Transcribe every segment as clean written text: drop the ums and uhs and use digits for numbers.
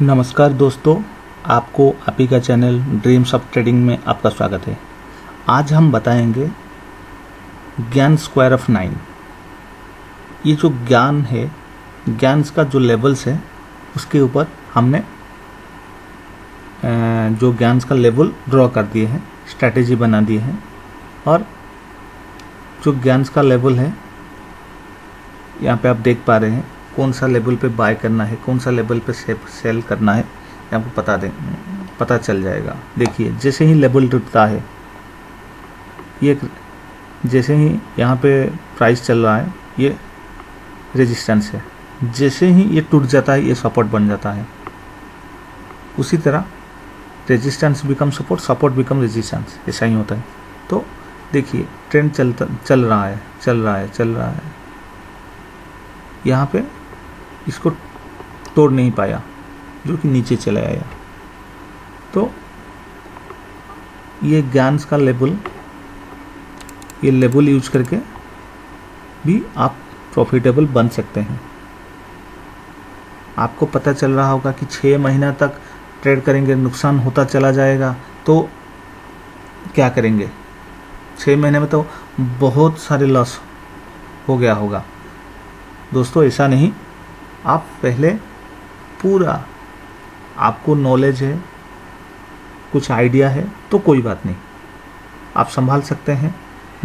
नमस्कार दोस्तों, आपको आप ही का चैनल ड्रीम्स ऑफ ट्रेडिंग में आपका स्वागत है। आज हम बताएंगे ज्ञान स्क्वायर ऑफ 9। ये जो ज्ञान है, ज्ञान का जो लेवल्स है उसके ऊपर हमने जो ज्ञान का लेवल ड्रॉ कर दिए हैं, स्ट्रैटेजी बना दी है। और जो ज्ञान का लेवल है यहाँ पे आप देख पा रहे हैं, कौन सा लेवल पे बाय करना है, कौन सा लेवल पे सेल करना है, आपको पता चल जाएगा। देखिए, जैसे ही लेवल टूटता है, ये जैसे ही यहाँ पे प्राइस चल रहा है, ये रेजिस्टेंस है। जैसे ही ये टूट जाता है, ये सपोर्ट बन जाता है। उसी तरह resistance become support, support become resistance, ऐसा ही होता है। तो देखिए, ट्रेंड चल रहा है। यहाँ पे इसको तोड़ नहीं पाया, जो कि नीचे चला आया। तो ये ज्ञान का लेवल, ये लेवल यूज करके भी आप प्रॉफिटेबल बन सकते हैं। आपको पता चल रहा होगा कि 6 महीना तक ट्रेड करेंगे, नुकसान होता चला जाएगा, तो क्या करेंगे। 6 महीने में तो बहुत सारे लॉस हो गया होगा। दोस्तों, ऐसा नहीं। आप पहले पूरा, आपको नॉलेज है, कुछ आइडिया है, तो कोई बात नहीं, आप संभाल सकते हैं।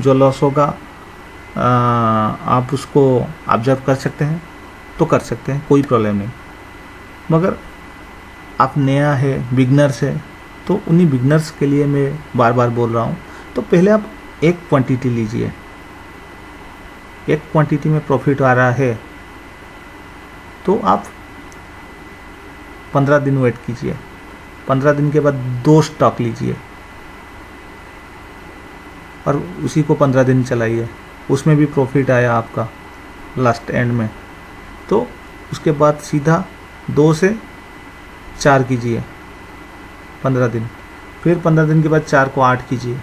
जो लॉस होगा आप उसको ऑब्जर्व कर सकते हैं, तो कर सकते हैं, कोई प्रॉब्लम नहीं। मगर आप नया है, बिगनर्स है, तो उन्हीं बिगनर्स के लिए मैं बार बार बोल रहा हूँ। तो पहले आप एक क्वांटिटी लीजिए। एक क्वांटिटी में प्रॉफिट आ रहा है तो आप 15 दिन वेट कीजिए। 15 दिन के बाद 2 स्टॉक लीजिए और उसी को 15 दिन चलाइए। उसमें भी प्रॉफिट आया आपका लास्ट एंड में, तो उसके बाद सीधा 2 से 4 कीजिए 15 दिन। फिर 15 दिन के बाद 4 को 8 कीजिए।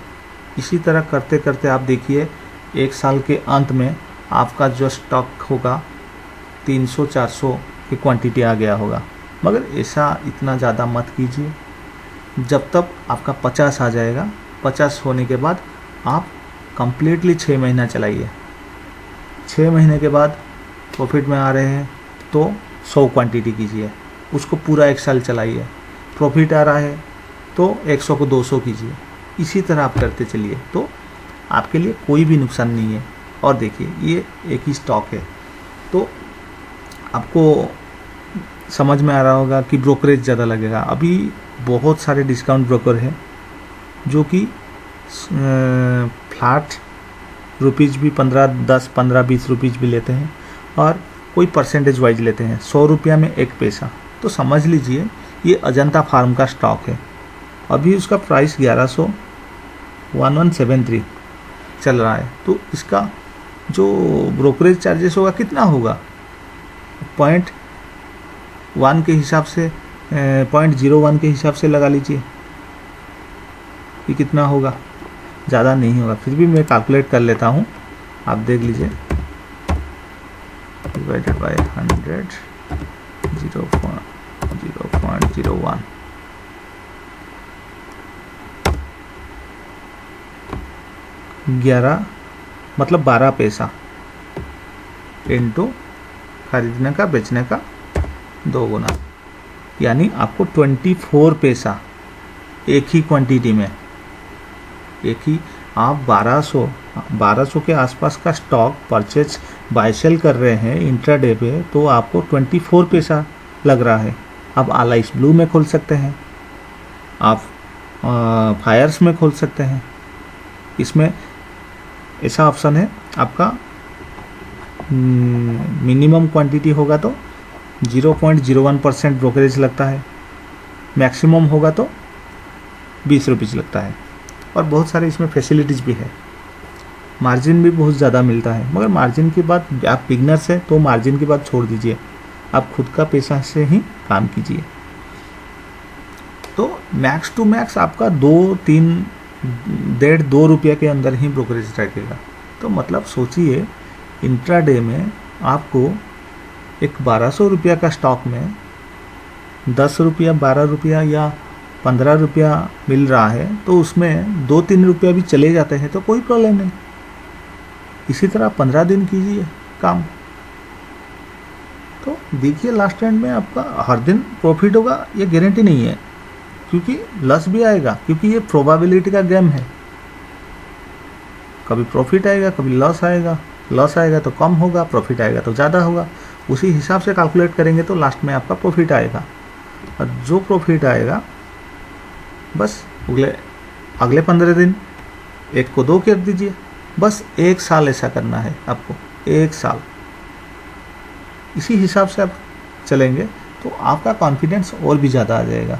इसी तरह करते करते आप देखिए, 1 साल के अंत में आपका जो स्टॉक होगा 300-400 की क्वांटिटी आ गया होगा। मगर ऐसा इतना ज़्यादा मत कीजिए। जब तक आपका 50 आ जाएगा, 50 होने के बाद आप कंप्लीटली 6 महीना चलाइए। 6 महीने के बाद प्रॉफिट में आ रहे हैं तो 100 क्वांटिटी कीजिए, उसको पूरा 1 साल चलाइए। प्रॉफिट आ रहा है तो 100 को 200 कीजिए। इसी तरह आप करते चलिए, तो आपके लिए कोई भी नुकसान नहीं है। और देखिए, ये एक ही स्टॉक है, तो आपको समझ में आ रहा होगा कि ब्रोकरेज ज़्यादा लगेगा। अभी बहुत सारे डिस्काउंट ब्रोकर हैं जो कि फ्लैट रुपीज़ भी 10, 15, 20 रुपीज़ भी लेते हैं, और कोई परसेंटेज वाइज लेते हैं। 100 रुपया में 1 पैसा। तो समझ लीजिए, ये अजंता फार्म का स्टॉक है। अभी उसका प्राइस 1173 चल रहा है। तो इसका जो ब्रोकरेज चार्जेस होगा कितना होगा, 0.1 के हिसाब से, 0.01 के हिसाब से लगा लीजिए कि कितना होगा। ज़्यादा नहीं होगा, फिर भी मैं कैलकुलेट कर लेता हूँ, आप देख लीजिए। डिवाइडेड बाय 100, 0.01, मतलब 12 पैसा इंटू खरीदने का, बेचने का 2 गुना, यानी आपको 24 पैसा एक ही क्वांटिटी में। एक ही आप 1200 के आसपास का स्टॉक परचेज बाय सेल कर रहे हैं इंट्राडे पे, तो आपको 24 पैसा लग रहा है। आप अलाइस ब्लू में खोल सकते हैं, आप फायर्स में खोल सकते हैं। इसमें ऐसा ऑप्शन है, आपका मिनिमम क्वांटिटी होगा तो 0.01% ब्रोकरेज लगता है, मैक्सिमम होगा तो 20 रुपीज़ लगता है। और बहुत सारे इसमें फैसिलिटीज़ भी है। मार्जिन भी बहुत ज़्यादा मिलता है, मगर मार्जिन की बात, आप बिगनर्स है तो मार्जिन की बात छोड़ दीजिए, आप खुद का पैसा से ही काम कीजिए। तो मैक्स टू मैक्स आपका 2 रुपये के अंदर ही ब्रोकरेज रखेगा। तो मतलब सोचिए, इंट्राडे में आपको एक 1200 रुपया का स्टॉक में ₹10 ₹12 या ₹15 मिल रहा है तो उसमें 2-3 रुपया भी चले जाते हैं तो कोई प्रॉब्लम नहीं। इसी तरह 15 दिन कीजिए काम, तो देखिए लास्ट एंड में आपका हर दिन प्रॉफिट होगा ये गारंटी नहीं है, क्योंकि लॉस भी आएगा, क्योंकि ये प्रोबेबिलिटी का गेम है। कभी प्रॉफिट आएगा, कभी लॉस आएगा। लॉस आएगा तो कम होगा, प्रॉफिट आएगा तो ज़्यादा होगा। उसी हिसाब से कैलकुलेट करेंगे तो लास्ट में आपका प्रॉफिट आएगा। और जो प्रॉफिट आएगा बस अगले 15 दिन 1 को 2 कर दीजिए। बस 1 साल ऐसा करना है आपको, 1 साल। इसी हिसाब से आप चलेंगे तो आपका कॉन्फिडेंस और भी ज़्यादा आ जाएगा।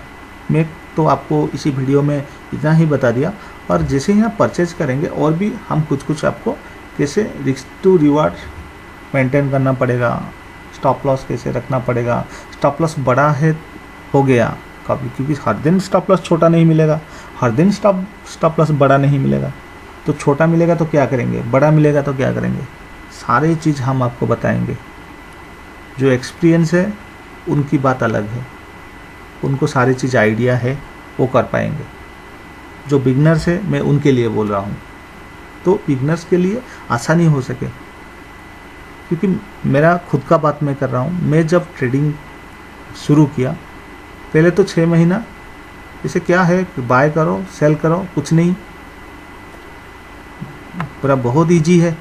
मैं तो आपको इसी वीडियो में इतना ही बता दिया, और जैसे ही आप परचेज करेंगे और भी हम कुछ आपको कैसे रिस्क टू रिवार्ड मेंटेन करना पड़ेगा, स्टॉप लॉस कैसे रखना पड़ेगा। स्टॉप लॉस बड़ा है हो गया कभी, क्योंकि हर दिन स्टॉप लॉस छोटा नहीं मिलेगा, हर दिन स्टॉप लॉस बड़ा नहीं मिलेगा। तो छोटा मिलेगा तो क्या करेंगे, बड़ा मिलेगा तो क्या करेंगे, सारी चीज़ हम आपको बताएंगे। जो एक्सपीरियंस है उनकी बात अलग है, उनको सारी चीज़ आइडिया है, वो कर पाएंगे। जो बिगनर्स है मैं उनके लिए बोल रहा हूँ, तो बिगनर्स के लिए आसानी हो सके, क्योंकि मेरा खुद का बात मैं कर रहा हूँ। मैं जब ट्रेडिंग शुरू किया पहले तो 6 महीना जैसे क्या है, बाय करो सेल करो, कुछ नहीं, पूरा बहुत इजी है।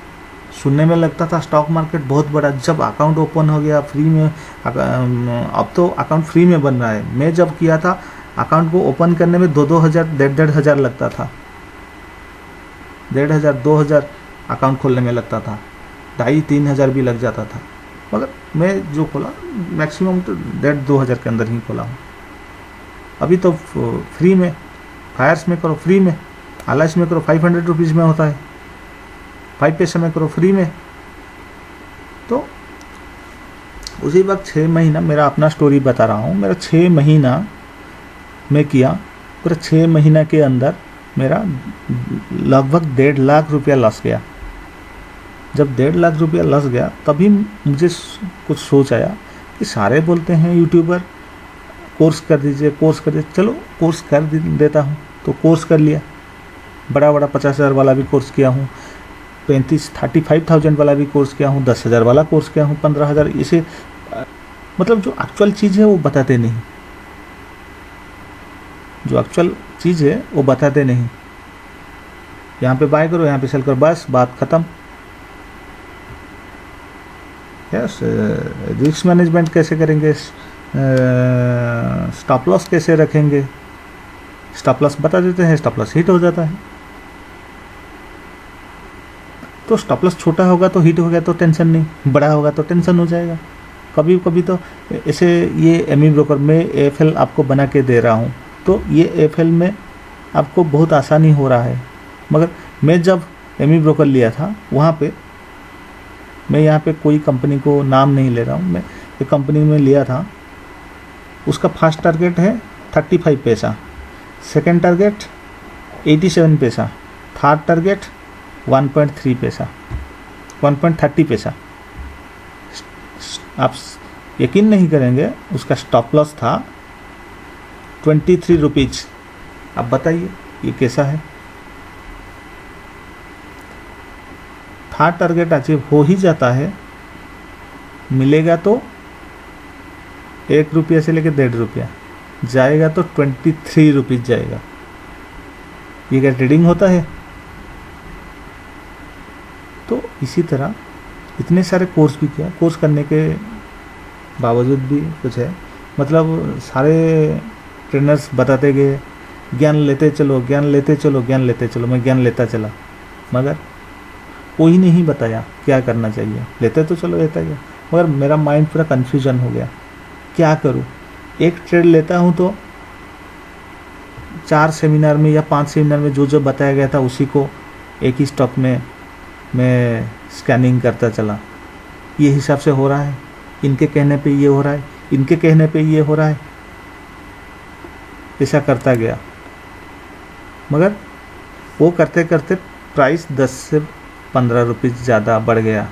सुनने में लगता था स्टॉक मार्केट बहुत बड़ा। जब अकाउंट ओपन हो गया फ्री में, अब तो अकाउंट फ्री में बन रहा है। मैं जब किया था अकाउंट को ओपन करने में 2-2 हज़ार 1.5 हज़ार लगता था, 1.5 हज़ार 2 हज़ार अकाउंट खोलने में लगता था, 2,5-3 हज़ार भी लग जाता था। मगर मैं जो खोला मैक्सिमम तो 1.5-2 हज़ार के अंदर ही खोला हूँ। अभी तो फ्री में, फायर्स में करो फ्री में, एलआईसी में करो 500 रुपीज़ में होता है, 5 पैसे में करो फ्री में। तो उसी वक्त 6 महीना, मेरा अपना स्टोरी बता रहा हूँ, मेरा 6 महीना मैं किया, पूरा 6 महीना के अंदर मेरा लगभग 1.5 लाख रुपया लॉस गया। जब 1.5 लाख रुपया लॉस गया तभी मुझे कुछ सोच आया कि सारे बोलते हैं यूट्यूबर कोर्स कर दीजिए, कोर्स कर दीजिए, चलो कोर्स कर देता हूँ। तो कोर्स कर लिया, बड़ा 50,000 वाला भी कोर्स किया हूँ, 35,000 वाला भी कोर्स किया हूँ, 10,000 वाला कोर्स किया हूँ, 15,000। इसे मतलब जो एक्चुअल चीज़ है वो बताते नहीं, जो एक्चुअल चीज़ है वो बताते नहीं। यहाँ पे बाय करो, यहाँ पे सेल करो, बस बात ख़त्म। यस, रिस्क मैनेजमेंट कैसे करेंगे, स्टॉप लॉस कैसे रखेंगे, स्टॉप लॉस बता देते हैं, स्टॉप लॉस हिट हो जाता है। तो स्टॉप लॉस छोटा होगा तो हिट हो गया तो टेंशन नहीं, बड़ा होगा तो टेंशन हो जाएगा। कभी कभी तो ऐसे ये एमी ब्रोकर में एएफएल आपको बना के दे रहा हूँ, तो ये एएफएल में आपको बहुत आसानी हो रहा है। मगर मैं जब एमी ब्रोकर लिया था वहाँ पे, मैं यहाँ पे कोई कंपनी को नाम नहीं ले रहा हूँ, मैं एक कंपनी में लिया था, उसका फर्स्ट टारगेट है 35 पैसा, सेकेंड टारगेट 87 पैसा, थर्ड टारगेट 1.3 पैसा, 1.30 पैसा। आप यकीन नहीं करेंगे, उसका स्टॉप लॉस था 23 रुपीज़। अब बताइए ये कैसा है। थर्ड टारगेट अचीव हो ही जाता है, मिलेगा तो 1 रुपया से लेकर 1.5 रुपया, जाएगा तो 23 रुपीज़ जाएगा। ये क्या ट्रेडिंग होता है। तो इसी तरह इतने सारे कोर्स भी किया, कोर्स करने के बावजूद भी कुछ है, मतलब सारे ट्रेनर्स बताते गए ज्ञान लेते चलो, ज्ञान लेते चलो, ज्ञान लेते चलो। मैं ज्ञान लेता चला, मगर कोई नहीं बताया क्या करना चाहिए। लेते तो चलो लेता गया, मगर मेरा माइंड पूरा कन्फ्यूजन हो गया, क्या करूँ। एक ट्रेड लेता हूँ तो 4 सेमिनार में या 5 सेमिनार में जो जो बताया गया था उसी को एक ही स्टॉक में मैं स्कैनिंग करता चला। ये हिसाब से हो रहा है, इनके कहने पे ये हो रहा है, इनके कहने पे ये हो रहा है, ऐसा करता गया। मगर वो करते करते प्राइस 10 से 15 रुपीज़ ज़्यादा बढ़ गया।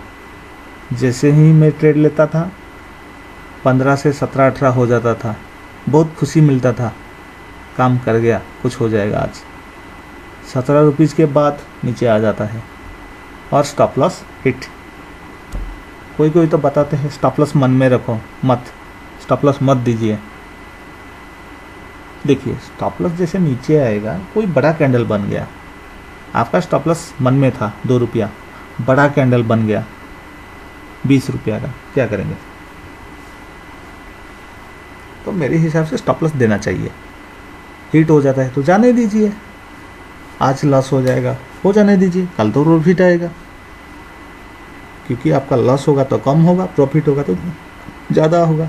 जैसे ही मैं ट्रेड लेता था 15 से 17-18 हो जाता था। बहुत खुशी मिलता था, काम कर गया, कुछ हो जाएगा आज। 17 रुपीज़ के बाद नीचे आ जाता है और स्टॉप लॉस हिट। कोई कोई तो बताते हैं स्टॉप लॉस मन में रखो, मत स्टॉप लॉस मत दीजिए। देखिए स्टॉप लॉस जैसे नीचे आएगा, कोई बड़ा कैंडल बन गया, आपका स्टॉप लॉस मन में था 2 रुपया, बड़ा कैंडल बन गया 20 रुपया का, क्या करेंगे? तो मेरे हिसाब से स्टॉप लॉस देना चाहिए। हिट हो जाता है तो जाने दीजिए, आज लॉस हो जाएगा, हो जाने दीजिए, कल तो प्रॉफिट आएगा। क्योंकि आपका लॉस होगा तो कम होगा, प्रॉफिट होगा तो ज़्यादा होगा।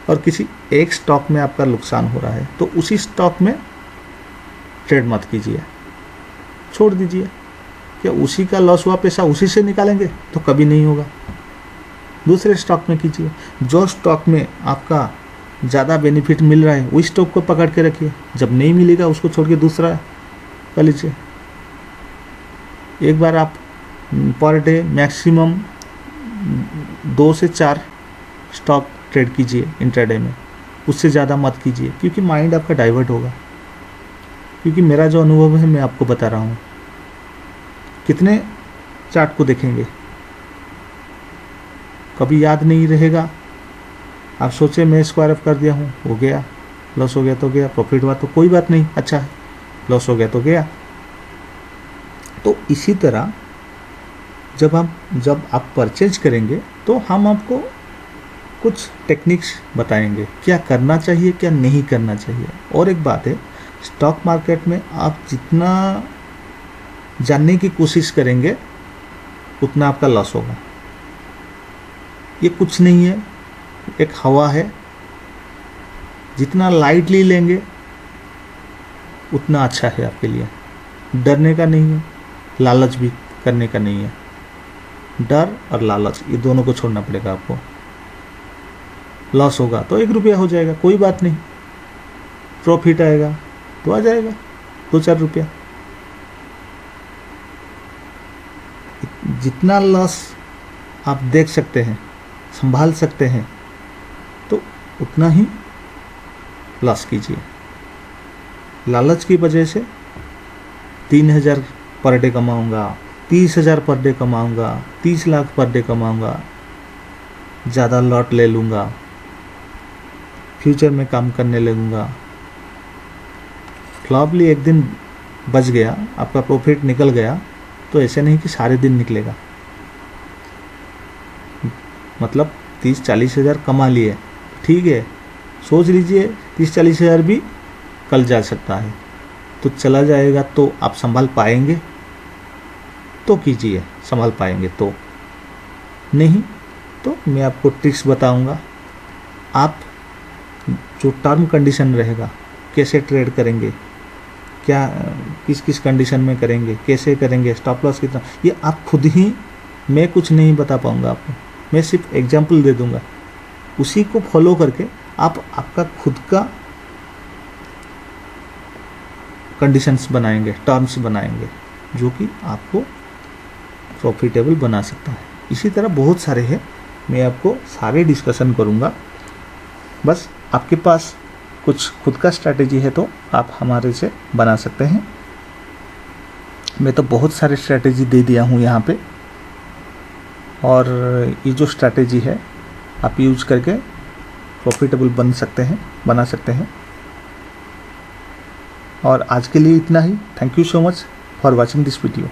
और किसी एक स्टॉक में आपका नुकसान हो रहा है तो उसी स्टॉक में ट्रेड मत कीजिए, छोड़ दीजिए। क्या उसी का लॉस हुआ पैसा उसी से निकालेंगे? तो कभी नहीं होगा। दूसरे स्टॉक में कीजिए। जो स्टॉक में आपका ज़्यादा बेनिफिट मिल रहा है वही स्टॉक को पकड़ के रखिए, जब नहीं मिलेगा उसको छोड़ के दूसरा कर लीजिए। एक बार आप पर डे मैक्सिमम 2 से 4 स्टॉक ट्रेड कीजिए इंट्राडे में, उससे ज़्यादा मत कीजिए, क्योंकि माइंड आपका डाइवर्ट होगा। क्योंकि मेरा जो अनुभव है मैं आपको बता रहा हूँ। कितने चार्ट को देखेंगे, कभी याद नहीं रहेगा। आप सोचे मैं स्क्वायर ऑफ कर दिया हूँ, हो गया, लॉस हो गया तो गया, प्रॉफिट हुआ तो कोई बात नहीं, अच्छा है, लॉस हो गया तो गया। तो इसी तरह जब आप परचेज करेंगे तो हम आपको कुछ टेक्निक्स बताएंगे, क्या करना चाहिए क्या नहीं करना चाहिए। और एक बात है, स्टॉक मार्केट में आप जितना जानने की कोशिश करेंगे उतना आपका लॉस होगा। ये कुछ नहीं है, एक हवा है, जितना लाइटली लेंगे उतना अच्छा है आपके लिए। डरने का नहीं है, लालच भी करने का नहीं है। डर और लालच ये दोनों को छोड़ना पड़ेगा आपको। लॉस होगा तो 1 रुपया हो जाएगा, कोई बात नहीं। प्रॉफिट आएगा तो आ जाएगा 2-4 रुपया। जितना लॉस आप देख सकते हैं, संभाल सकते हैं, तो उतना ही लॉस कीजिए। लालच की वजह से 3,000 per day कमाऊंगा, 30,000 per day कमाऊंगा, 30 lakh per day कमाऊंगा, ज़्यादा लॉट ले लूँगा, फ्यूचर में काम करने लगूंगा। प्रॉब्ली एक दिन बच गया, आपका प्रॉफिट निकल गया, तो ऐसे नहीं कि सारे दिन निकलेगा। मतलब 30-40 हज़ार कमा लिए, ठीक है, सोच लीजिए 30-40 हज़ार भी कल जा सकता है, तो चला जाएगा तो आप संभाल पाएंगे? तो कीजिए, संभाल पाएंगे तो। नहीं तो मैं आपको ट्रिक्स बताऊंगा। आप जो टर्म कंडीशन रहेगा, कैसे ट्रेड करेंगे, क्या किस किस कंडीशन में करेंगे, कैसे करेंगे, स्टॉप लॉस कितना, ये आप खुद ही, मैं कुछ नहीं बता पाऊंगा आपको, मैं सिर्फ एग्जाम्पल दे दूंगा। उसी को फॉलो करके आप आपका खुद का कंडीशंस बनाएंगे, टर्म्स बनाएंगे, जो कि आपको प्रॉफिटेबल बना सकता है। इसी तरह बहुत सारे हैं, मैं आपको सारे डिस्कशन करूंगा। बस आपके पास कुछ खुद का स्ट्रैटेजी है तो आप हमारे से बना सकते हैं। मैं तो बहुत सारे स्ट्रैटेजी दे दिया हूँ यहाँ पे, और ये जो स्ट्रैटेजी है आप यूज करके प्रॉफिटेबल बना सकते हैं। और आज के लिए इतना ही। Thank you so much for watching this video.